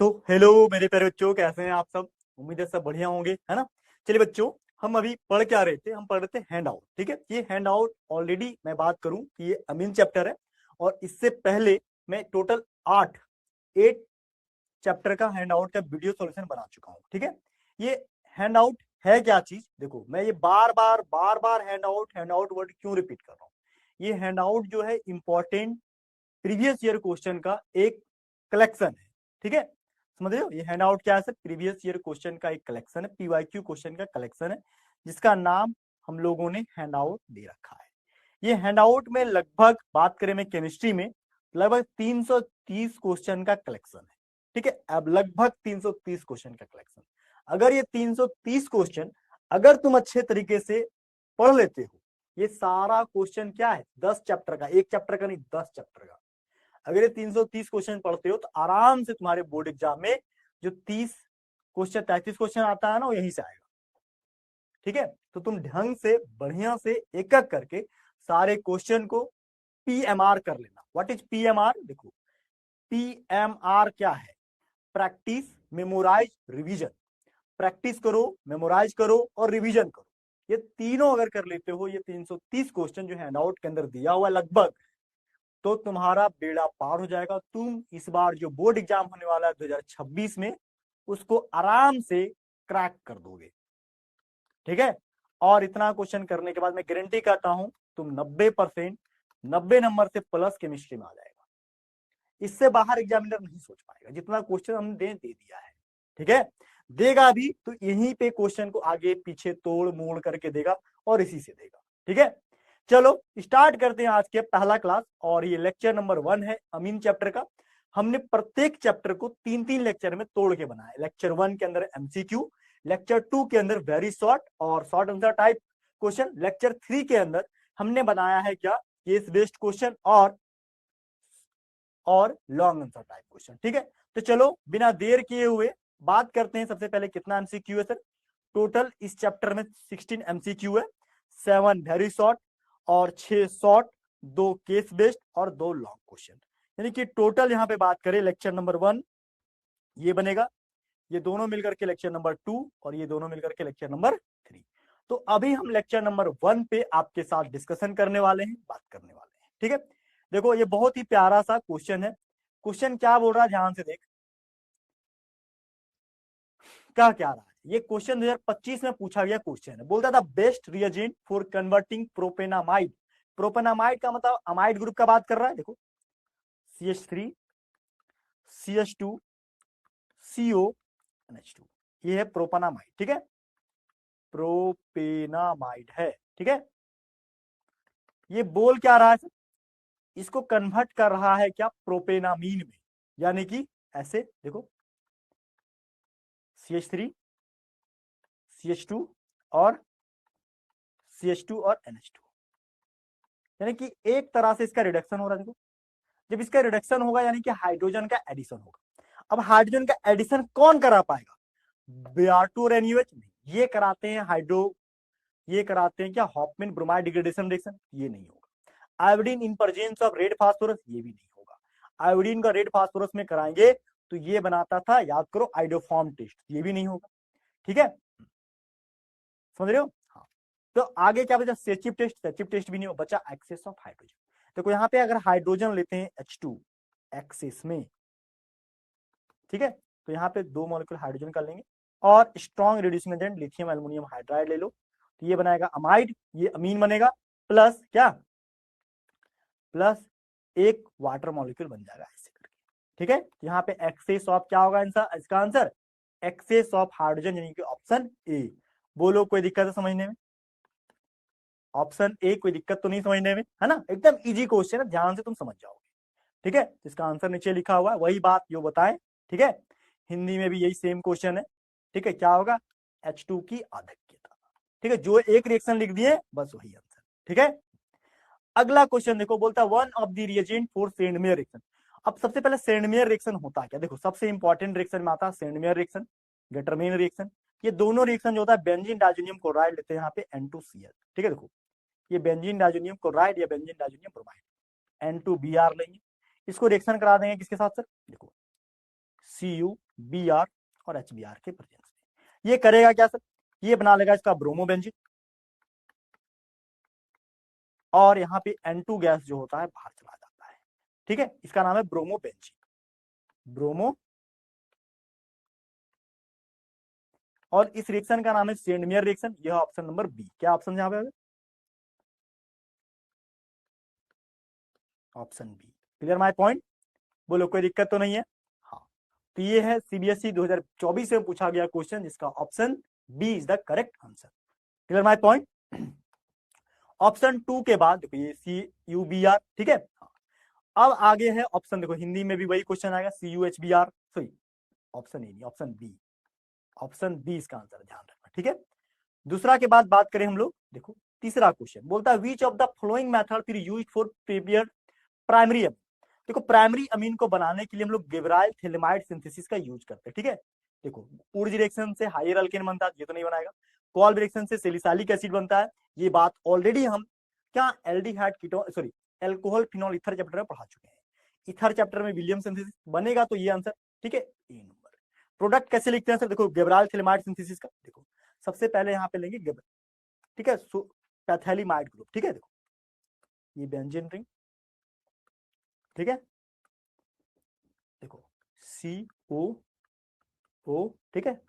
तो हेलो मेरे प्यारे बच्चों, कैसे हैं आप सब। उम्मीद है सब बढ़िया होंगे, है ना। चलिए बच्चों, हम अभी पढ़ क्या रहे थे, हम पढ़ रहे थे हैंड आउट। ठीक है, ये हैंड आउट ऑलरेडी मैं बात करूं कि ये अमीन चैप्टर है, और इससे पहले मैं टोटल 8 चैप्टर का हैंड आउट का वीडियो सॉल्यूशन बना चुका हूं। ठीक है, ये हैंड आउट है क्या चीज, देखो मैं ये बार बार हैंड आउट वर्ड क्यों रिपीट कर रहा हूँ। ये हैंड आउट जो है इंपॉर्टेंट प्रीवियस ईयर क्वेश्चन का एक कलेक्शन है। ठीक है, समझ रहे हो, ये हैंड आउट क्या है सर, प्रीवियस ईयर क्वेश्चन का एक कलेक्शन है, पीवाईक्यू क्वेश्चन का कलेक्शन है, जिसका नाम हम लोगों ने हैंड आउट दे रखा है। ये हैंड आउट में लगभग बात करें मैं केमिस्ट्री में लगभग 330 क्वेश्चन का कलेक्शन है। ठीक है, अब लगभग 330 क्वेश्चन का कलेक्शन। अगर ये 330 क्वेश्चन अगर तुम अच्छे तरीके से पढ़ लेते हो, ये सारा क्वेश्चन क्या है 10 चैप्टर का, एक चैप्टर का नहीं 10 चैप्टर का। अगर ये 330 क्वेश्चन पढ़ते हो तो आराम से तुम्हारे बोर्ड एग्जाम में जो 30 क्वेश्चन 33 क्वेश्चन आता है ना, वो यहीं से आएगा। ठीक है, तो तुम ढंग से बढ़िया से एक एक करके सारे क्वेश्चन को पीएमआर कर लेना। व्हाट इज पीएमआर, देखो पीएमआर क्या है, प्रैक्टिस मेमोराइज रिवीजन। प्रैक्टिस करो, मेमोराइज करो और रिवीजन करो। ये तीनों अगर कर लेते हो, ये 330 क्वेश्चन जो हैंडआउट के अंदर दिया हुआ लगभग, तो तुम्हारा बेड़ा पार हो जाएगा। तुम इस बार जो बोर्ड एग्जाम होने वाला है 2026 में, उसको आराम से क्रैक कर दोगे। ठीक है, और इतना क्वेश्चन करने के बाद मैं गारंटी करता हूं तुम 90% 90 नंबर से प्लस केमिस्ट्री में आ जाएगा। इससे बाहर एग्जामिनर नहीं सोच पाएगा, जितना क्वेश्चन हमने दे दिया है। ठीक है, देगा भी तो यहीं पे क्वेश्चन को आगे पीछे तोड़ मोड़ करके देगा और इसी से देगा। ठीक है, चलो स्टार्ट करते हैं आज के पहला क्लास, और ये लेक्चर नंबर 1 है अमीन चैप्टर का। हमने प्रत्येक चैप्टर को 3-3 लेक्चर में तोड़ के बनाया। लेक्चर 1 के अंदर एमसीक्यू, लेक्चर 2 के अंदर वेरी शॉर्ट और short answer type question, lecture 3 के अंदर हमने बनाया है क्या, केस बेस्ड क्वेश्चन और लॉन्ग आंसर टाइप क्वेश्चन। ठीक है, तो चलो बिना देर किए हुए बात करते हैं। सबसे पहले कितना एमसीक्यू है सर, टोटल इस चैप्टर में 16 एमसीक्यू है, 7 वेरी शॉर्ट और 6 शॉर्ट, 2 केस बेस्ड और 2 लॉन्ग क्वेश्चन। यानी कि टोटल यहां पे बात करें लेक्चर नंबर 1 ये बनेगा, ये दोनों मिलकर के लेक्चर नंबर 2 और ये दोनों मिलकर के लेक्चर नंबर 3। तो अभी हम लेक्चर नंबर 1 पे आपके साथ डिस्कशन करने वाले हैं, बात करने वाले हैं। ठीक है, देखो ये बहुत ही प्यारा सा क्वेश्चन है। क्वेश्चन क्या बोल रहा है, ध्यान से देख, क्या रहा है। ये क्वेश्चन 2025 में पूछा गया क्वेश्चन है। बोलता था बेस्ट रिएजेंट फॉर कन्वर्टिंग प्रोपेनामाइड। प्रोपेनामाइड का मतलब अमाइड ग्रुप का बात कर रहा है। देखो CH3 CH2 CO NH2, ये है प्रोपेनामाइड। ठीक है, प्रोपेनामाइड है। ठीक है, ये बोल क्या रहा है, इसको कन्वर्ट कर रहा है क्या प्रोपेनामीन में, यानी कि ऐसे देखो CH3 CH2 और CH2 और NH2, यानी कि एक तरह से इसका रिडक्शन हो रहा है। देखो जब इसका रिडक्शन होगा यानी कि हाइड्रोजन का एडिशन होगा। अब हाइड्रोजन का एडिशन कौन करा पाएगा, Br2 और NaOH नहीं, ये कराते हैं ये कराते हैं क्या हॉफमैन ब्रोमाइड डिग्रेडेशन रिएक्शन, ये नहीं होगा। Iodine in presence of red phosphorus, ये भी नहीं होगा। आयोडीन का रेड फास्फोरस में कराएंगे तो ये बनाता था, याद करो, आइडोफॉर्म टेस्ट, ये भी नहीं होगा। ठीक है, समझ रहे हो। हाँ, तो आगे क्या बचा, सेचिप टेस्ट भी नहीं हो, बचा एक्सेस ऑफ हाइड्रोजन। देखो यहाँ पे अगर हाइड्रोजन लेते हैं H2 एक्सेस में, ठीक है, तो यहाँ पे 2 मॉलिक्यूल हाइड्रोजन का लेंगे और strong reducing agent lithium aluminium hydride ले लो, तो ये बनाएगा अमाइड, ये अमीन बनेगा, प्लस क्या, प्लस एक वाटर मॉलिक्यूल बन जाएगा ऐसे करके। ठीक है, यहाँ पे एक्सेस ऑफ क्या होगा इसका आंसर, एक्सेस ऑफ हाइड्रोजन, यानी कि ऑप्शन ए। बोलो कोई दिक्कत है समझने में, ऑप्शन ए कोई दिक्कत तो नहीं समझने में, है ना, एकदम इजी क्वेश्चन है, ध्यान से तुम समझ जाओगे। ठीक है, इसका आंसर नीचे लिखा हुआ है, वही बात जो बताएं। ठीक है, हिंदी में भी यही सेम क्वेश्चन है। ठीक है, क्या होगा, H2 की आधिक्यता। ठीक है, जो एक रिएक्शन लिख दिए बस वही आंसर। ठीक है, अगला क्वेश्चन देखो, बोलता है one of the reagent for Sandmeyer reaction. अब सबसे पहले सेंडमेयर रिएक्शन होता है क्या, देखो सबसे इंपॉर्टेंट रिएक्शन में आता है सेंडमेयर रिएक्शन, गेटरमेन रिएक्शन। ये दोनों रिएक्शन जो होता है बेंजीन डाइजोनियम क्लोराइड लेते हैं यहाँ पे N2Cl। ठीक है, देखो ये बेंजीन डाइजोनियम क्लोराइड या बेंजीन डाइजोनियम ब्रोमाइड, N2Br लेंगे, इसको रिएक्शन करा देंगे किसके साथ सर, देखो CuBr और HBr के प्रेजेंस में। ये करेगा क्या सर, ये बना लेगा इसका ब्रोमोबेंजीन, और यहाँ पे N2 गैस जो होता है बाहर चला जाता है, ठीक है। इसका नाम है ब्रोमोबेंजीन, ब्रोमो। और इस रिएक्शन का नाम है सेंडमेयर रिएक्शन। यह ऑप्शन नंबर बी। क्या ऑप्शन यहाँ पे, option B. Clear my point, बोलो कोई दिक्कत तो नहीं है। हाँ, तो ये है CBSE 2024 में पूछा गया क्वेश्चन, जिसका option B is the correct answer. Clear my point. Option 2 के बाद देखो ये CuBr, ठीक है। अब आगे है ऑप्शन, देखो हिंदी में भी वही क्वेश्चन आएगा, CuHBr, सॉरी ऑप्शन ए नहीं, ऑप्शन बी, ऑप्शन बी इसका आंसर, ध्यान रखना, ठीक है। दूसरा के बाद बात करें हम लोग, देखो तीसरा क्वेश्चन बोलता है which of the following method फिर used for prepare primary amine. देखो प्राइमरी अमीन को बनाने के लिए हम लोग गिबराइल थैलेमाइड सिंथेसिस का यूज करते हैं, ठीक है। देखो ऊर्ज रिएक्शन से हायर अल्केन बनता है, ये तो नहीं बनाएगा। कॉल्ब रिएक्शन से सैलिसाइलिक एसिड बनता है, ये बात ऑलरेडी हम क्या aldehyde ketone, sorry alcohol phenol ether chapter में पढ़ा चुके हैं। ईथर चैप्टर में विलियम सिंथेसिस बनेगा, तो ये आंसर, ठीक है, ए नंबर। प्रोडक्ट कैसे लिखते हैं सर, देखो गिबराइल थैलेमाइड सिंथेसिस का, देखो सबसे पहले यहाँ पे लेंगे गिब्राइल, ठीक है, पैथैलिमाइड ग्रुप, ठीक है। देखो ये बेंजीन रिंग, ठीक है, देखो CO O, ठीक है,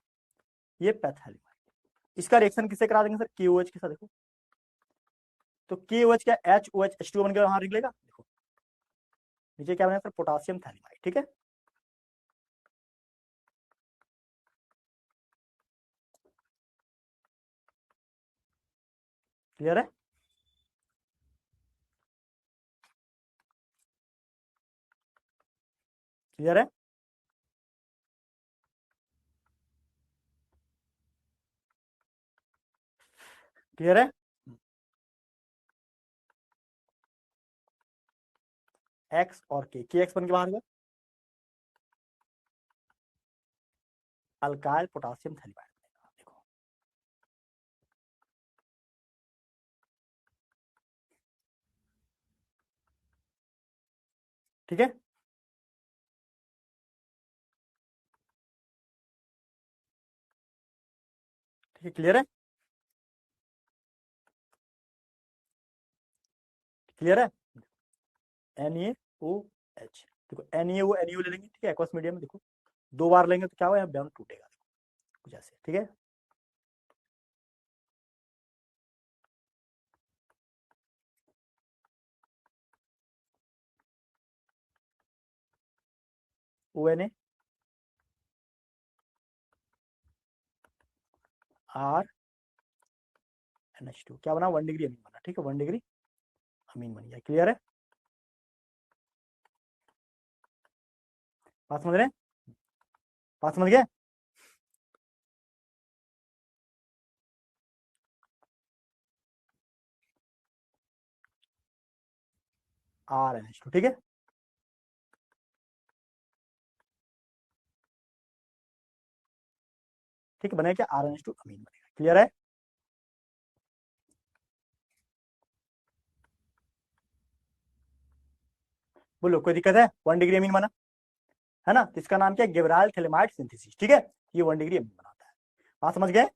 ये पैथैलिमाइड। इसका रिएक्शन किससे करा देंगे सर, KOH के साथ। देखो तो KOH क्या HOH H2O बन के वहां निकलेगा। देखो नीचे क्या बनेगा सर, पोटासियम थैलिमाइड, ठीक है। क्लियर है, क्लियर है, क्लियर है। X और KX बन के बाहर हुआ, अल्काइल पोटासियम थैलिमाइड। देखो ठीक है, ठीक है, क्लियर है, क्लियर है। NaOH, देखो NaO NaO ले लेंगे, ठीक है, एक्वस मीडियम में। देखो 2 बार लेंगे तो क्या होगा, बॉन्ड टूटेगा, कुछ ऐसे, ठीक है। ONA RNH2 क्या बना, 1 डिग्री अमीन बना, ठीक है, 1 डिग्री अमीन बन गया। क्लियर है, बात समझ रहे हैं, बात समझ गए। RNH2, ठीक है, ठीक है, बनेगा क्या, RNH2 अमीन बनेगा। क्लियर है, बोलो कोई दिक्कत है, 1 डिग्री अमीन बना है ना, तो इसका नाम क्या है, गिबराइल थैलेमाइड सिंथेसिस, ठीक है। ये 1 डिग्री अमीन बनाता है, बात समझ गए।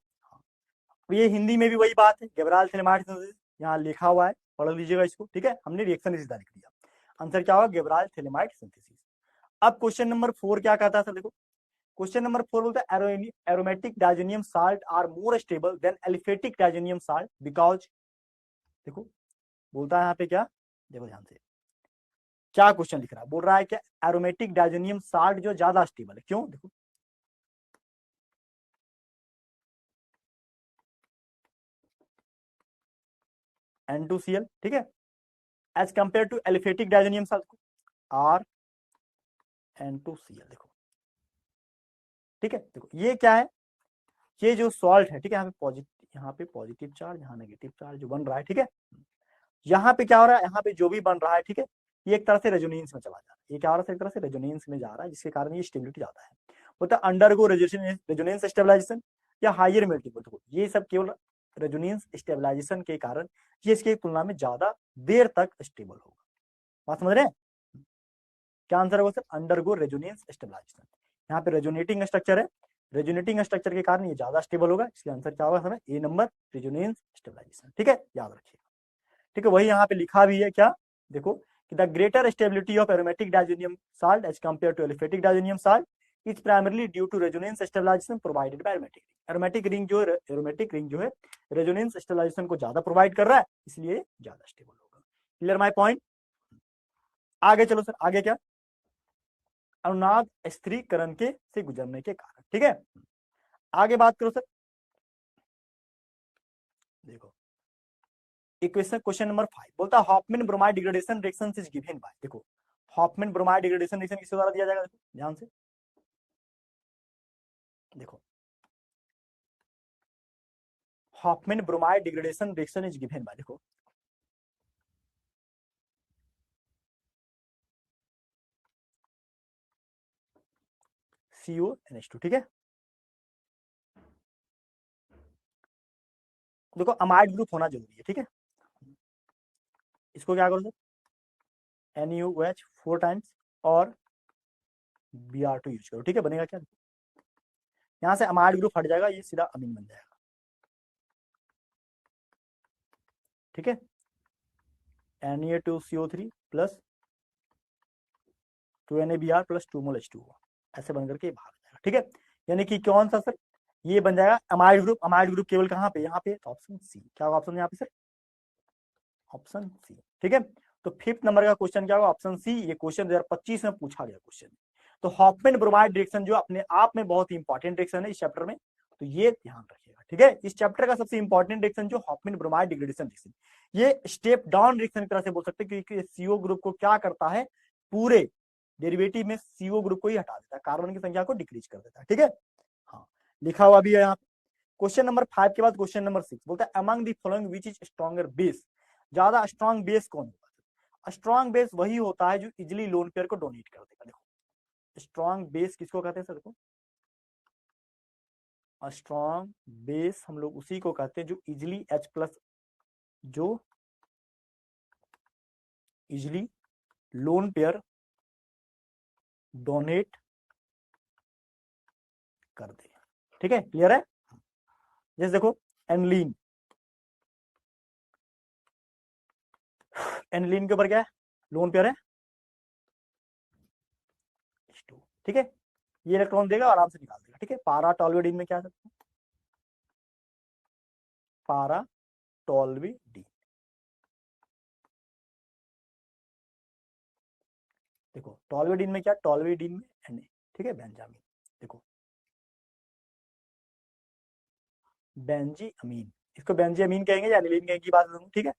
ये हिंदी में भी वही बात है, गिबराइल थैलेमाइड सिंथेसिस यहाँ लिखा हुआ है, पढ़ लीजिएगा इसको, ठीक है। हमने रिएक्शन ही सीधा लिख दिया, आंसर क्या होगा, गिबराइल थैलेमाइड सिंथेसिस। अब क्वेश्चन नंबर 4 क्या कहता है सर, देखो क्वेश्चन नंबर 4 बोलता है aromatic diazonium salt are more stable than aliphatic diazonium salt because, देखो बोलता है यहाँ पे क्या, देखो ध्यान से क्या क्वेश्चन लिख रहा है, बोल रहा है कि एरोमेटिक डायजोनियम साल्ट जो ज्यादा स्टेबल है, क्यों, देखो N2Cl, ठीक है, as compare to aliphatic diazonium salt को RN2Cl, देखो ठीक है। देखो ये क्या है, ये जो सॉल्ट है, ठीक है, यहाँ पे पॉजिटिव चार्ज, यहाँ नेगेटिव चार्ज जो बन रहा है, ठीक है। यहाँ पे क्या हो रहा है, यहाँ पे जो भी बन रहा है, ठीक है, ये एक तरह से रेजोनेंस में चला जा रहा है, ये क्या हो रहा है, एक तरह से रेजोनेंस में जा रहा है, जिसके कारण ये स्टेबिलिटी ज्यादा है। बोलता है अंडरगो रेजोनेंस स्टेबलाइजेशन या हायर मेल्टिंग पॉइंट, ये सब केवल रेजोनेंस स्टेबलाइजेशन के कारण ये इसकी तुलना में ज्यादा देर तक स्टेबल होगा। बात समझ रहे हैं, क्या आंसर होगा सर, अंडरगो रेजोनेंस स्टेबलाइजेशन। यहाँ पे रेजोनेटिंग स्ट्रक्चर है, रेजोनेटिंग स्ट्रक्चर के कारण ये ज्यादा स्टेबल होगा, इसलिए आंसर क्या होगा हमें ए नंबर, रेजोनेंस स्टेबलाइजेशन। ठीक है, याद रखिए। ठीक है, वही यहाँ पे लिखा भी है क्या, देखो कि the greater stability of aromatic diazonium salt as compare to aliphatic diazonium salt is primarily due to resonance stabilization provided by aromatic. Aromatic ring जो है, एरोमेटिक रिंग जो है रेजोनेंस स्टेबलाइजेशन को ज्यादा प्रोवाइड कर रहा है, इसलिए ज्यादा स्टेबल होगा। Clear my point. आगे चलो सर, आगे क्या, अनुनाद स्थिरीकरण के से गुजरने के कारण। ठीक है, आगे बात करो सर। देखो इक्वेशन क्वेश्चन नंबर 5 बोलता है Hoffmann bromide degradation reaction is given by, देखो हॉफमैन ब्रोमाइड डिग्रेडेशन रिएक्शन किसके द्वारा दिया जाएगा, देखो ध्यान से देखो, Hoffmann bromide degradation reaction is given by, देखो CONH2। ठीक है, देखो अमाइड ग्रुप होना जरूरी है। ठीक है, इसको क्या करो सर, NuOH 4 टाइम्स और Br2 यूज करो। ठीक है, बनेगा क्या, यहाँ से अमाइड ग्रुप हट जाएगा, ये सीधा अमीन बन जाएगा। ठीक है, Na2CO3 प्लस 2NaBr प्लस 2 मोल H2O, ऐसे बन करके बाहर जाएगा। ठीक है, यानी कि कौन सा सर, ये बन जाएगा अमाइड ग्रुप। अमाइड ग्रुप केवल कहाँ पे, यहाँ पे, तो ऑप्शन सी। क्या होगा ऑप्शन यहाँ पे सर, ऑप्शन सी। ठीक है, तो 5th नंबर का क्वेश्चन क्या होगा, ऑप्शन सी। ये क्वेश्चन 2025 में पूछा गया क्वेश्चन। तो हॉफमैन ब्रोमाइड रिएक्शन जो अपने आप में बहुत ही इंपॉर्टेंट रिएक्शन है इस चैप्टर में, तो ये ध्यान रखिएगा। ठीक है, इस चैप्टर का सबसे इंपॉर्टेंट रिएक्शन जो हॉफमैन ब्रोमाइड डिग्रेडेशन रिएक्शन, ये स्टेप डाउन रिएक्शन की तरह से बोल सकते हैं, क्योंकि सीओ ग्रुप को क्या करता है, पूरे डेरिवेटिव में सीओ ग्रुप को ही हटा देता है, कार्बन की संख्या को डिक्रीज कर देता है। ठीक है, हाँ लिखा हुआ भी है यहाँ पे। क्वेश्चन नंबर 5 के बाद क्वेश्चन नंबर 6 बोलता है among the following which is stronger base, ज्यादा स्ट्रॉन्ग बेस कौन होगा। स्ट्रॉन्ग बेस वही होता है जो इजिली लोन पेयर को डोनेट कर देगा। देखो स्ट्रॉन्ग बेस किसको कहते हैं सर, देखो स्ट्रॉन्ग बेस हम लोग उसी को कहते हैं जो इजिली H+, जो इजिली लोन पेयर डोनेट कर दे। ठीक है, क्लियर है। जैसे देखो एनलीन, एनलीन के ऊपर क्या है, लोन पेयर है H2। ठीक है, ये इलेक्ट्रॉन देगा आराम से निकाल देगा। ठीक है, पारा टॉल्विडीन में क्या है, पारा टॉल्विडीन, देखो टॉल्विडीन में क्या, टॉल्विडीन में Na। ठीक है, बेंजामिन, देखो बेंजी अमीन, इसको बेंजी अमीन कहेंगे या एनिलीन कहेंगे, बात करूँ। ठीक है,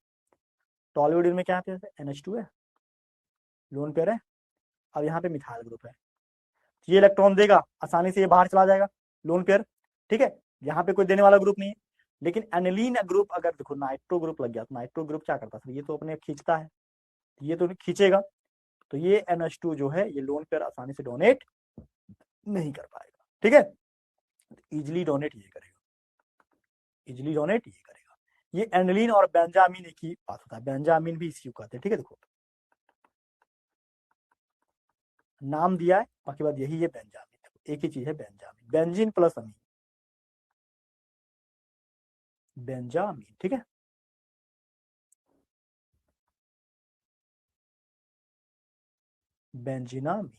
टॉल्विडीन में क्या है, NH2 है, लोन पेयर है। अब यहाँ पे मिथाइल ग्रुप है, ये इलेक्ट्रॉन देगा आसानी से, ये बाहर चला जाएगा लोन पेयर। ठीक है, यहाँ पे कोई देने वाला ग्रुप नहीं है। लेकिन एनिलीन ग्रुप अगर देखो नाइट्रो ग्रुप लग गया, तो नाइट्रो ग्रुप क्या करता है, ये तो अपने खींचता है, ये तो खींचेगा, तो ये NH2 जो है ये लोन पेयर आसानी से डोनेट नहीं कर पाएगा। ठीक है, इजिली डोनेट ये करेगा, इजिली डोनेट ये करेगा। ये एनिलीन और बेंजामिन एक ही बात होता है, बेंजामिन भी इसी को कहते हैं। ठीक है, देखो नाम दिया है, बाकी बात यही है, बेंजामिन एक ही चीज है, बेंजामिन, बेंजीन प्लस अमीन, बेंजामिन। ठीक है, बेंजीनामिन।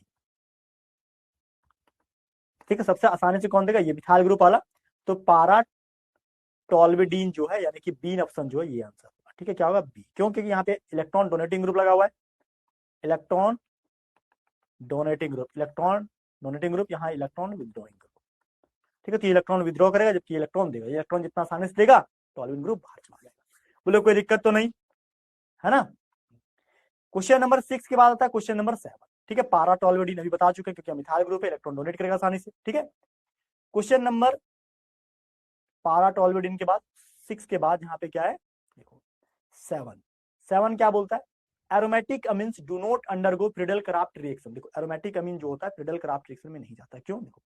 ठीक है, सबसे आसानी से कौन देगा, ये मिथाइल ग्रुप वाला, तो पारा टॉल्विडीन जो है, यानी कि बी ऑप्शन जो है ये आंसर होगा। ठीक है, क्या होगा बी, क्यों, क्योंकि यहाँ पे इलेक्ट्रॉन डोनेटिंग ग्रुप लगा हुआ है, electron donating group, electron donating group, यहाँ इलेक्ट्रॉन विद्रोइंग ग्रुप। ठीक है, तो इलेक्ट्रॉन विद्रॉ करेगा जबकि इलेक्ट्रॉन देगा, इलेक्ट्रॉन जितना आसानी से देगा टॉल्विन ग्रुप बाहर चला जाएगा। बोले कोई दिक्कत तो नहीं है ना। क्वेश्चन नंबर 6 के बाद आता है क्वेश्चन नंबर 7। ठीक है, पारा टॉल्विडीन अभी बता चुके हैं, क्योंकि मिथाइल ग्रुप है, इलेक्ट्रॉन डोनेट करेगा आसानी से। ठीक है, क्वेश्चन नंबर पारा टॉल्विडीन के बाद 6 के बाद यहाँ पे क्या है, देखो 7। 7 क्या बोलता है, aromatic amines do not undergo Friedel Crafts reaction. देखो एरोमेटिक अमीन जो होता है फ्रीडल क्राफ्ट रिएक्शन में नहीं जाता, क्यों, देखो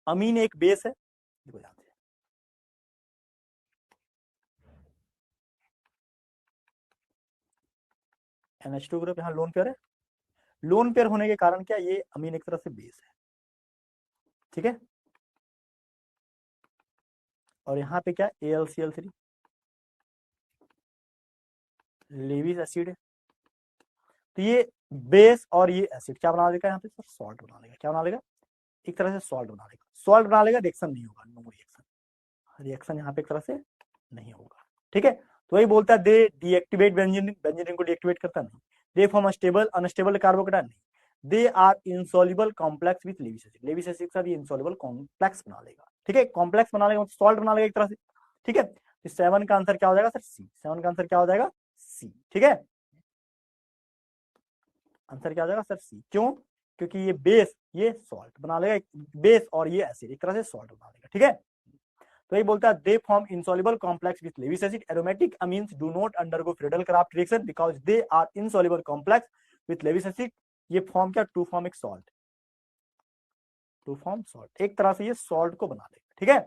अमीन एक बेस है, देखो ध्यान से, NH2 ग्रुप यहाँ लोन पेयर है, लोन पेयर होने के कारण क्या, ये अमीन एक तरह से बेस है, ठीक है। और यहाँ पे क्या, AlCl3 लेविस एसिड है। तो ये बेस और ये एसिड क्या बना देगा यहाँ पे सर, सॉल्ट बना लेगा। क्या बना लेगा, एक तरह से सॉल्ट बना लेगा। सॉल्ट बना लेगा, रिएक्शन नहीं होगा, नो रिएक्शन, रिएक्शन यहाँ पे एक तरह से नहीं होगा, ठीक है। तो वही बोलता है दे डीएक्टिवेट बेंजीन, बेंजीन को डीएक्टिवेट करता नहीं। They form stable unstable carbocation नहीं। They are insoluble complex with Lewis acid, Lewis acid के साथ ये इनसॉल्युबल कॉम्प्लेक्स बना लेगा, ठीक है। कॉम्प्लेक्स बना लेगा, सॉल्ट बना लेगा एक तरह से, ठीक है। तो 7 का आंसर क्या हो जाएगा सर, सी। 7 का आंसर क्या हो जाएगा, सी, ठीक है। आंसर क्या हो जाएगा सर, सी। क्यों, क्योंकि ये बेस, ये सॉल्ट बना लेगा, बेस और ये एसिड एक तरह से सॉल्ट बना लेगा, ठीक है। तो ये बोलता है they form insoluble complex with Lewis acid. Aromatic amines do not undergo Friedel Crafts reaction because they are insoluble complex with Lewis acid. ये फॉर्म क्या, टू फॉर्म एक सॉल्ट, टू फॉर्म सॉल्ट, एक तरह से ये सॉल्ट को बना लेगा, ठीक है।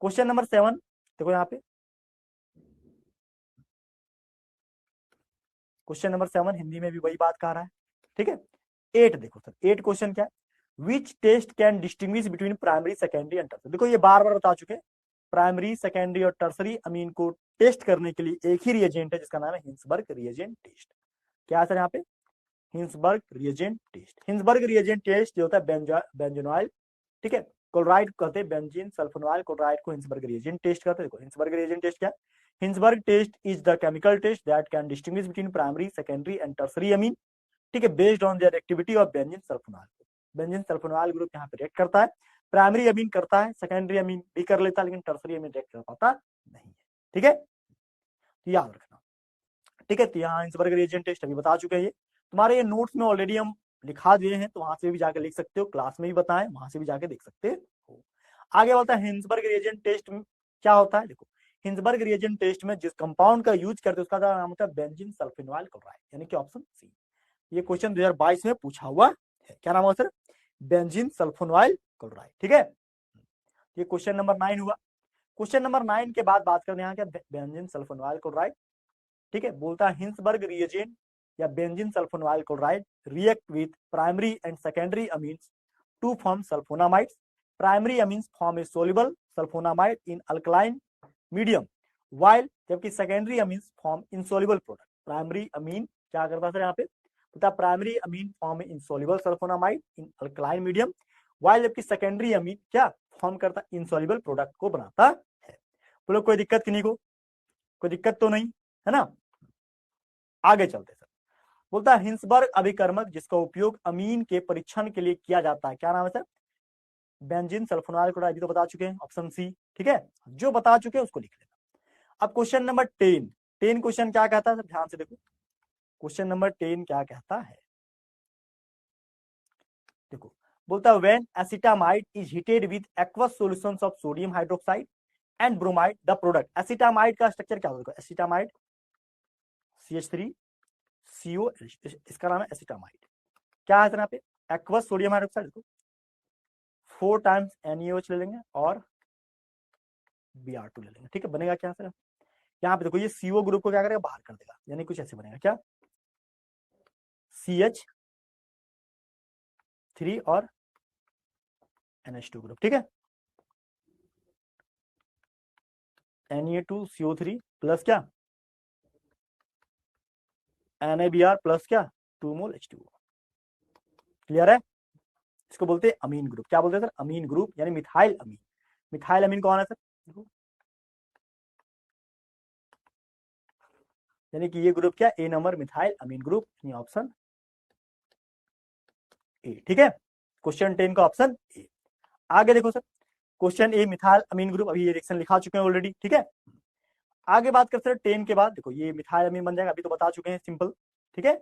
क्वेश्चन नंबर 7 देखो यहाँ पे, क्वेश्चन नंबर 7 हिंदी में भी वही बात कह रहा है, ठीक है। 8 देखो सर, 8 क्वेश्चन क्या है, which test can distinguish between primary secondary and tertiary. देखो ये बार बार बता चुके हैं, प्राइमरी सेकेंडरी और टर्सरी अमीन को टेस्ट करने के लिए एक ही रिएजेंट है जिसका नाम है हिंसबर्ग रिएजेंट टेस्ट। क्या है सर यहाँ पे, Hinsberg reagent test. Hinsberg reagent test जो होता है बेंजोनॉइल, ठीक है, क्लोराइड कहते हैं बेंजीन सल्फोनॉइल क्लोराइड को हिंसबर्ग रिएजेंट टेस्ट कहते हैं। देखो हिंसबर्ग रिएजेंट टेस्ट क्या है, Hinsberg test is the chemical test that can distinguish between primary secondary and tertiary amine, ठीक है, based on their activity of benzene sulphonyl. Benzene sulphonyl group यहाँ पे react करता है, प्राइमरी अमीन करता है, सेकेंडरी अमीन भी कर लेता है, लेकिन टर्सरी अमीन रिएक्ट कर पाता नहीं है, ठीक है, याद रखना, ठीक है। तो यहाँ हिंसबर्ग रिएजेंट टेस्ट अभी बता चुके हैं, ये तुम्हारे ये नोट्स में ऑलरेडी हम लिखा दिए हैं, तो वहां से भी जाकर लिख सकते हो, क्लास में भी बताएं, वहां से भी जाके देख सकते हो। आगे बोलता है हिंसबर्ग रिएजेंट टेस्ट में क्या होता है, देखो हिंसबर्ग रिएजेंट टेस्ट में जिस कंपाउंड का यूज करते हैं उसका नाम होता है बेंजीन सल्फोनॉइल क्लोराइड, यानी कि ऑप्शन सी। ये क्वेश्चन 2022 में पूछा हुआ है, क्या नाम है सर, बेंजीन सल्फोनॉइल क्लोराइड, ठीक है। ये क्वेश्चन नंबर 9 हुआ। क्वेश्चन नंबर 9 के बाद बात करते हैं यहाँ क्या, बेंजीन सल्फोनॉइल क्लोराइड, ठीक है। बोलता है हिंसबर्ग रिएजेंट या benzene sulphonyl chloride react with primary and secondary amines to form sulphonamides. Primary amines form a soluble sulphonamide in alkaline medium, while जबकि secondary amines form insoluble product. Primary amine क्या करता है यहाँ पे, बता primary amine form insoluble sulphonamide in alkaline medium, while जबकि secondary amine क्या form करता है, इनसोल्युबल प्रोडक्ट को बनाता है। बोलो कोई दिक्कत नहीं को, कोई दिक्कत तो नहीं है ना। आगे चलते सर, बोलता है हिंसबर्ग अभिकर्मक जिसका उपयोग अमीन के परीक्षण के लिए किया जाता है, क्या नाम है सर, बेंजीन सल्फोनाइल क्लोराइड, तो बता चुके हैं ऑप्शन सी, ठीक है। जो बता चुके हैं उसको लिख लेना। अब क्वेश्चन नंबर 10, 10 क्वेश्चन क्या कहता है सर, ध्यान से देखो, क्वेश्चन नंबर 10 क्या कहता है, देखो बोलता है when acetamide is heated with aqueous solutions of sodium hydroxide and bromide the product. Acetamide का स्ट्रक्चर क्या होगा, एसिटामाइड CH3 CO, इसका नाम है एसिटामाइड। क्या है यहाँ पे, aqueous sodium hydroxide, 4 times NaOH ले लेंगे और Br2 ले लेंगे, ठीक है। बनेगा क्या सर, यहाँ पे देखो ये CO ग्रुप को क्या करेगा, बाहर कर देगा, यानी कुछ ऐसे बनेगा क्या, CH3 और NH2 ग्रुप, ठीक है। Na2CO3 प्लस क्या, NaBr प्लस क्या 2 मोल H2O, क्लियर है। इसको बोलते हैं अमीन ग्रुप, क्या बोलते हैं सर, अमीन ग्रुप, यानी मिथाइल अमीन। मिथाइल अमीन कौन है सर, यानी कि ये ग्रुप क्या, A number methyl amine group, option A, ठीक है। क्वेश्चन 10 का ऑप्शन ए। आगे देखो sir, question A methyl amine group, अभी ये रिएक्शन लिखा चुके हैं ऑलरेडी, ठीक है। आगे बात करते हैं 10 के बाद, देखो ये मिथाइल अमीन बन जाएगा, अभी तो बता चुके हैं, सिंपल, ठीक है।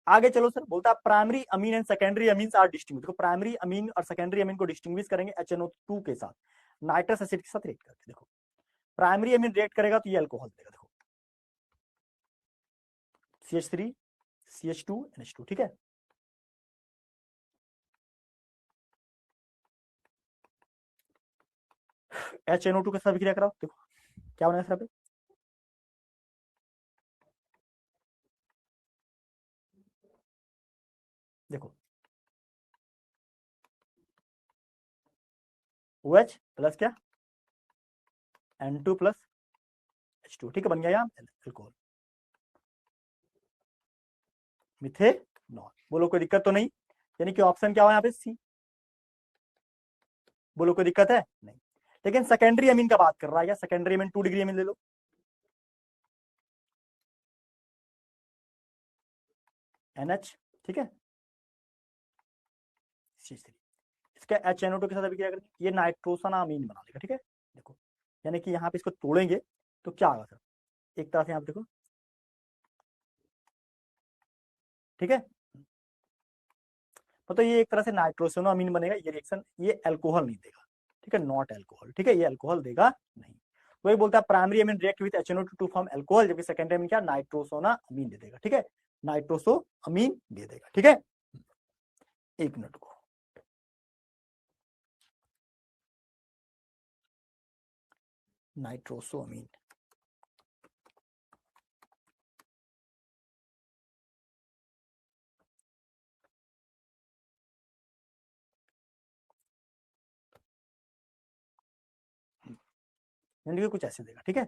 आगे चलो सर, बोलता है primary amine and secondary amines are distinguish. देखो प्राइमरी अमीन और सेकेंडरी अमीन को डिस्टिंग्विश करेंगे HNO2 के साथ, नाइट्रस एसिड के साथ रिएक्ट करके। देखो प्राइमरी अमीन रिएक्ट करेगा तो ये अल्कोहल देगा, देखो CH3 CH2 NH2, ठीक है। HNO2 के साथ विक्रिया कराओ, देखो क्या बनेगा सर, देखो OH प्लस क्या N2 प्लस H2, ठीक है, बन गया यहाँ अल्कोहल मिथेनॉल। बोलो कोई दिक्कत तो नहीं, यानी कि ऑप्शन क्या हुआ यहाँ पे सी। बोलो कोई दिक्कत है नहीं। लेकिन सेकेंडरी अमीन का बात कर रहा है क्या, सेकेंडरी अमीन 2 डिग्री अमीन ले लो, NH, ठीक है, C3, इसका HNO2 के साथ अभी क्या करेंगे, ये नाइट्रोसन अमीन बना देगा, ठीक है। देखो यानी कि यहाँ पे इसको तोड़ेंगे तो क्या होगा सर, एक तरह से यहाँ पे देखो, ठीक है, तो ये एक तरह से नाइट्रोसनो अमीन बनेगा, ये रिएक्शन ये अल्कोहल नहीं देगा, ठीक है, नॉट अल्कोहल, ठीक है, ये अल्कोहल देगा नहीं। वही बोलता है primary amine react with HNO2 to form alcohol, जबकि सेकेंडरी अमीन क्या नाइट्रोसोना अमीन दे देगा, ठीक है, नाइट्रोसो अमीन दे देगा, ठीक है। एक मिनट को, नाइट्रोसो अमीन, यानी कि कुछ ऐसे देगा, ठीक है।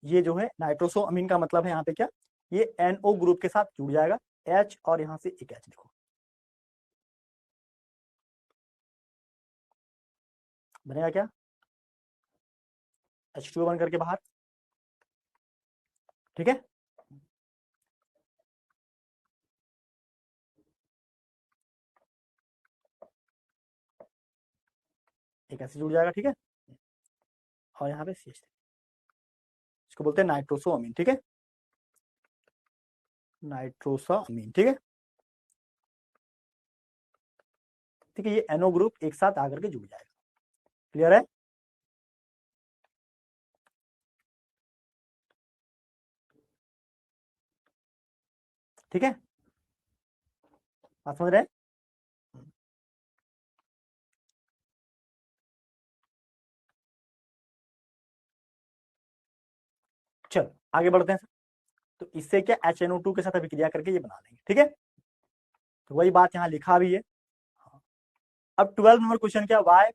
ये जो है नाइट्रोसो अमीन का मतलब है यहाँ पे क्या, ये NO ग्रुप के साथ जुड़ जाएगा H, और यहाँ से एक H देखो बनेगा क्या, H2O बन करके बाहर, ठीक है। एक ऐसे जुड़ जाएगा, ठीक है, और यहाँ पे CH, इसको बोलते हैं नाइट्रोसो अमीन, ठीक है, नाइट्रोसा अमीन, ठीक है, ठीक है, ये NO ग्रुप एक साथ आकर के जुड़ जाएगा, क्लियर है। ठीक है, बात समझ रहे हैं। चलो आगे बढ़ते हैं सर, तो इससे क्या HNO2 के साथ अभिक्रिया करके ये बना लेंगे, ठीक है, तो वही बात यहाँ लिखा भी है। अब 12 नंबर क्वेश्चन क्या, why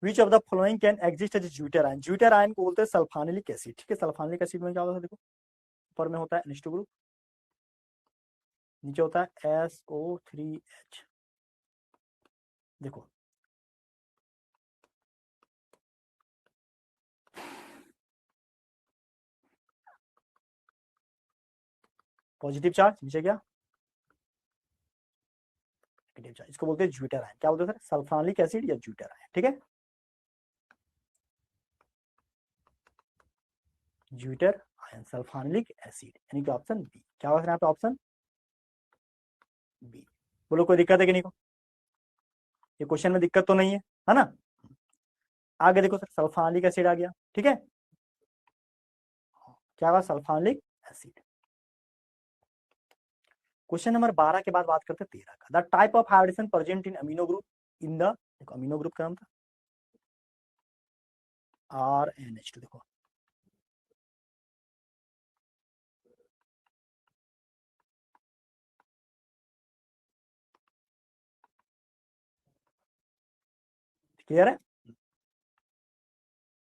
which of the following can exist as zwitter ion, zwitter ion को बोलते हैं सल्फानिलिक एसिड, ठीक है, सल्फानिलिक एसिड में क्या होता है देखो, ऊपर में होता है NH2 ग्रुप, नीचे होता है SO3H, देखो पॉजिटिव चार्ज, नीचे क्या नेगेटिव चार्ज, इसको बोलते हैं ज्यूटर आयन, क्या बोलते हैं सर, सल्फानिलिक एसिड या ज्यूटर आयन, ठीक है, ज्यूटर आयन सल्फानिलिक एसिड, यानी कि ऑप्शन बी, क्या होगा यहाँ पे ऑप्शन बी। बोलो कोई दिक्कत है कि नहीं को, ये क्वेश्चन में दिक्कत तो नहीं है ना। आगे देखो सर, सल्फानिलिक एसिड आ गया, ठीक है, क्या होगा सल्फानिलिक एसिड। क्वेश्चन नंबर 12 के बाद बात करते हैं 13 का, the type of hybridization present in amino group in the, देखो अमीनो ग्रुप का नाम था RNH2, देखो क्लियर है,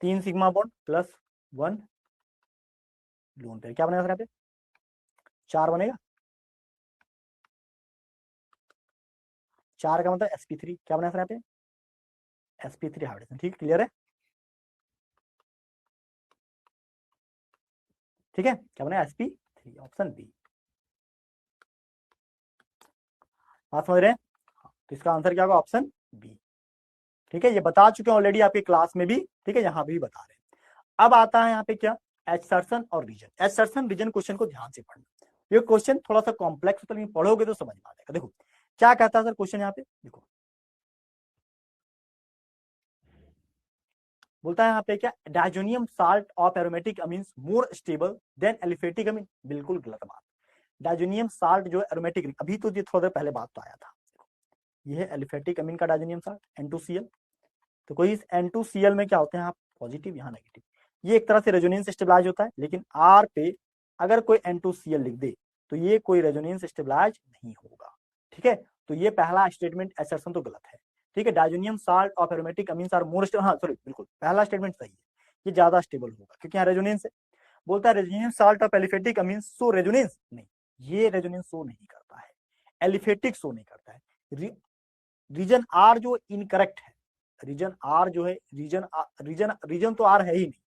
3 sigma bond plus 1 lone pair, क्या बनेगा सर यहाँ पे 4 बनेगा, 4 का मतलब sp3, क्या बनेगा सर यहाँ पे sp3 हाइब्रिडेशन, ठीक क्लियर है, ठीक है, क्या बनेगा sp3, ऑप्शन बी, बात समझ रहे हैं, तो इसका आंसर क्या होगा ऑप्शन बी, ठीक है, ये बता चुके हैं ऑलरेडी आपके क्लास में भी, ठीक है, यहाँ भी बता रहे हैं। अब आता है यहाँ पे क्या एसर्शन और रीजन, एसर्शन रीजन क्वेश्चन को ध्यान से पढ़ना, ये क्वेश्चन थोड़ा सा कॉम्प्लेक्स होता है, लेकिन पढ़ोगे तो समझ में आ जाएगा। देखो क्या कहता है सर क्वेश्चन यहाँ पे, देखो बोलता है यहाँ पे क्या diazonium salt of aromatic amines more stable than aliphatic अमीन, बिल्कुल गलत बात, डायजोनियम साल्ट जो एरोमेटिक, अभी तो ये थोड़ा देर पहले बात तो आया था, ये है एलिफेटिक अमीन का डायजोनियम साल्ट N2Cl, तो कोई इस N2Cl में क्या होते हैं, आप पॉजिटिव यहाँ नेगेटिव, ये एक तरह से रेजोनेंस स्टेबलाइज होता है, लेकिन R पे अगर कोई N2Cl लिख दे तो ये कोई रेजोनेंस स्टेबलाइज नहीं होगा। ठीक है, तो ये पहला स्टेटमेंट असर्शन तो गलत है। ठीक है, diazonium salt of aromatic amines are more stable, हाँ सॉरी बिल्कुल पहला स्टेटमेंट सही है, ये ज्यादा स्टेबल होगा क्योंकि यहाँ रेजोनेंस है। बोलता है resonance salt of aliphatic amines show resonance, नहीं ये रेजोनेंस शो नहीं करता है, एलिफेटिक शो नहीं करता है। रीजन आर जो इनकरेक्ट है, रीजन आर जो है, रीजन तो आर है ही नहीं,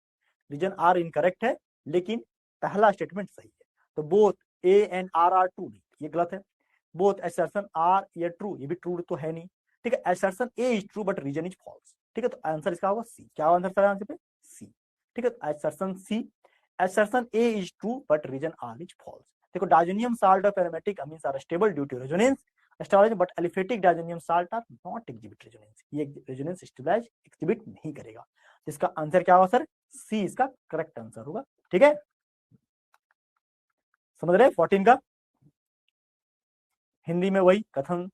रीजन आर इनकरेक्ट है, लेकिन पहला स्टेटमेंट सही है। तो both A and R true, नहीं ये गलत है। बोथ असर्शन आर ये ट्रू, ये भी ट्रू तो है नहीं। ठीक है, assertion A is true but reason is false. ठीक है, तो आंसर इसका होगा सी। क्या आंसर सर आंसर पे? सी। ठीक है, assertion C, assertion A is true but region R is false. देखो diazonium salt of aromatic amines are stable due to resonance stabilize but aliphatic diazonium salt are not exhibit resonance, ये resonance stabilize exhibit नहीं करेगा। इसका answer क्या होगा sir? सी इसका correct answer होगा। ठीक है, समझ रहे 14 का? हिंदी में वही कथन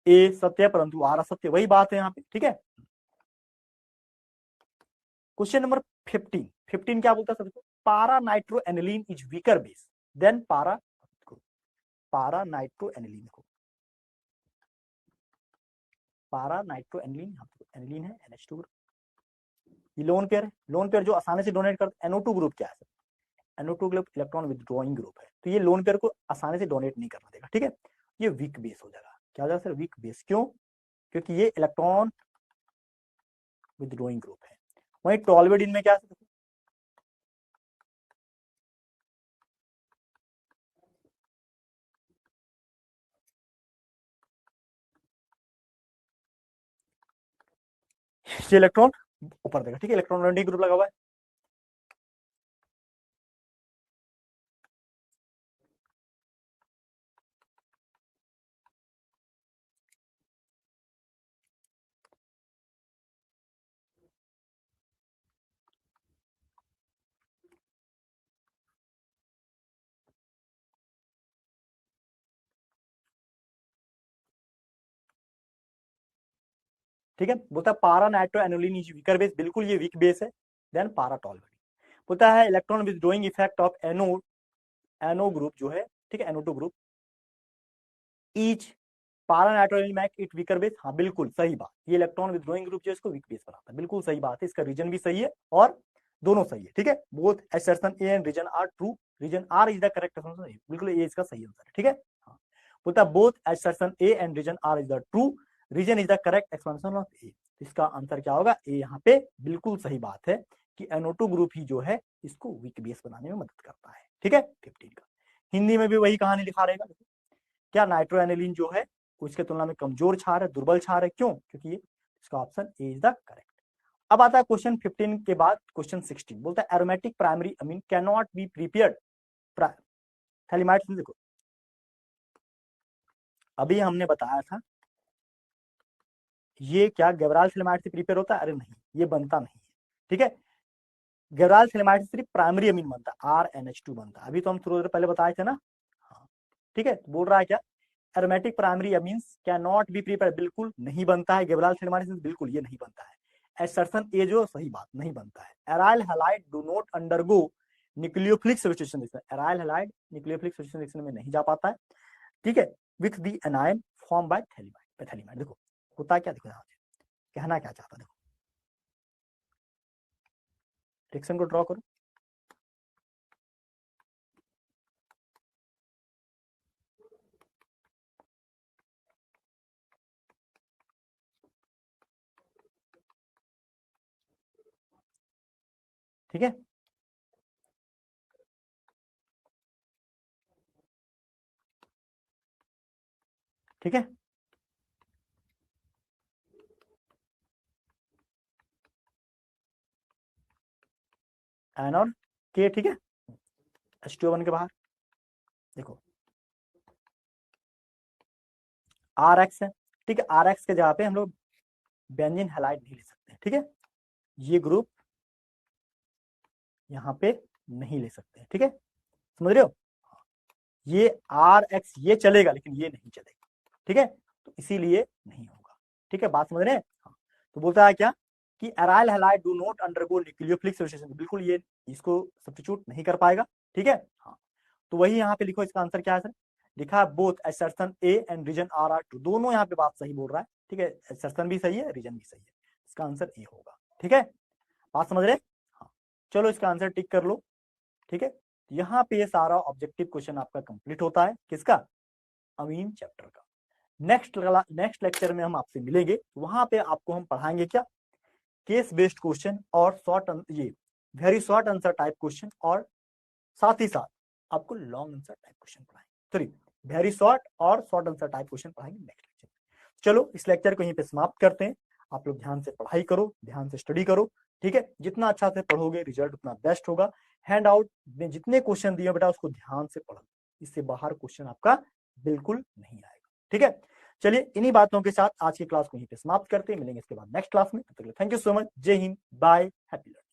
ए सत्य है परंतु आर असत्य, वही बात है यहाँ पे। ठीक है, क्वेश्चन नंबर 15। 15 क्या बोलता है? Para nitro aniline is weaker base than para nitro aniline को, पारा नाइट्रो एनिलीन, एनिलीन है NH2 ग्रुप, ये लोन पेयर है, लोन पेयर जो आसानी से डोनेट करता है। NO2 ग्रुप क्या है? NO2 group electron withdrawing group है, तो ये लोन पेयर को आसानी से डोनेट नहीं करना देगा। ठीक है, ये वीक बेस हो जाएगा। क्या हो जाएगा सर? Weak base. क्यों? क्योंकि ये इलेक्ट्रॉन विथड्रॉइंग ग्रुप है। वहीं टॉलवेडिन में क्या है? ये इलेक्ट्रॉन ऊपर देगा। ठीक है, इलेक्ट्रॉन ग्रुप लगा हुआ है। ठीक है, बोलता है para nitro aniline is weaker base, बिल्कुल ये वीक बेस है। देन पारा टॉलवेडिन बोलता है electron withdrawing effect of NO group जो है, ठीक है, NO2 group each para nitro aniline make it weaker base. हाँ बिल्कुल सही बात, ये इलेक्ट्रॉन विथड्रॉइंग ग्रुप जो इसको वीक बेस बनाता है, बिल्कुल सही बात है। इसका रीजन भी सही है और दोनों सही है। ठीक है, both assertion A and reason are true, reason R is the correct answer, बिल्कुल ये इसका सही आंसर है। ठीक है, हाँ बोलता है both assertion A and reason R is the true, reason is the correct explanation of A. इसका आंसर क्या होगा? ए। यहाँ पे बिल्कुल सही बात है कि NO2 ग्रुप ही जो है इसको वीक बेस बनाने में मदद करता है। ठीक है, 15 का हिंदी में भी वही कहानी लिखा रहेगा। क्या नाइट्रो एनिलीन जो है उसके तुलना में कमजोर क्षार है, दुर्बल क्षार है। क्यों? क्योंकि ये इसका option A is the correct. अब आता है क्वेश्चन 15 के बाद क्वेश्चन 16। बोलता है aromatic primary amine can not be prepared phthalimides में। देखो अभी हमने बताया था ये क्या गैब्राल थैलीमाइड से प्रिपेयर होता है? अरे नहीं, ये बनता नहीं है। ठीक है, गैब्राल थैलीमाइड से सिर्फ प्राइमरी अमीन बनता है, RNH2 बनता है। अभी तो हम थोड़ी देर पहले बताए थे ना। हाँ ठीक है, बोल रहा है क्या aromatic primary amines can not be prepared, बिल्कुल नहीं बनता है गैब्राल थैलीमाइड से, बिल्कुल ये नहीं बनता है। असर्शन ए जो सही बात, नहीं बनता है। Aryl halide do not undergo nucleophilic substitution reaction, aryl halide nucleophilic substitution reaction में नहीं जा पाता है। ठीक है, with the anion form by phthalimide. देखो होता क्या, देखो यहाँ कहना क्या चाहता है, देखो रिएक्शन को ड्रॉ करो। ठीक है, ठीक है, एन और के। ठीक है, H2O1 के बाहर देखो RX है। ठीक है, RX के जगह पे हम लोग बेंजीन हैलाइड नहीं ले सकते। ठीक है, ये ग्रुप यहाँ पे नहीं ले सकते। ठीक है, समझ रहे हो? ये RX ये चलेगा लेकिन ये नहीं चलेगा। ठीक है, तो इसीलिए नहीं होगा। ठीक है, बात समझ रहे हैं? हाँ। तो बोलता है क्या कि aryl halide do not undergo nucleophilic substitution, बिल्कुल ये इसको सब्स्टिट्यूट नहीं कर पाएगा। ठीक है, हाँ। तो वही यहाँ पे लिखो, इसका आंसर क्या है सर? लिखा है both assertion A and reason are true, दोनों यहाँ पे बात सही बोल रहा है, ठीक है, असर्शन भी सही है, रीजन भी सही है, इसका आंसर ए होगा, ठीक है, बात समझ रहे? हाँ, चलो इसका आंसर टिक कर लो, ठीक है। यहाँ पे ये सारा ऑब्जेक्टिव क्वेश्चन आपका कंप्लीट होता है, किसका? अमीन चैप्टर का। नेक्स्ट लेक्चर में हम आपसे मिलेंगे, वहां पे आपको हम पढ़ाएंगे क्या? केस बेस्ड क्वेश्चन और ये very short answer type question, और साथ ही साथ आपको लॉन्ग आंसर टाइप क्वेश्चन पढ़ाएंगे। सॉरी, वेरी शॉर्ट और शॉर्ट आंसर टाइप क्वेश्चन पढ़ाएंगे नेक्स्ट लेक्चर। चलो इस लेक्चर को यहीं पे समाप्त करते हैं। आप लोग ध्यान से पढ़ाई करो, ध्यान से स्टडी करो, ठीक है, जितना अच्छा से पढ़ोगे रिजल्ट उतना बेस्ट होगा। हैंड आउट में जितने क्वेश्चन दिए बेटा उसको ध्यान से पढ़ो, इससे बाहर क्वेश्चन आपका बिल्कुल नहीं आएगा, ठीक है। चलिए इन्हीं बातों के साथ आज की क्लास को यहीं पे समाप्त करते हैं, मिलेंगे इसके बाद नेक्स्ट क्लास में। थैंक यू सो मच, जय हिंद, बाय, हैप्पी लर्निंग।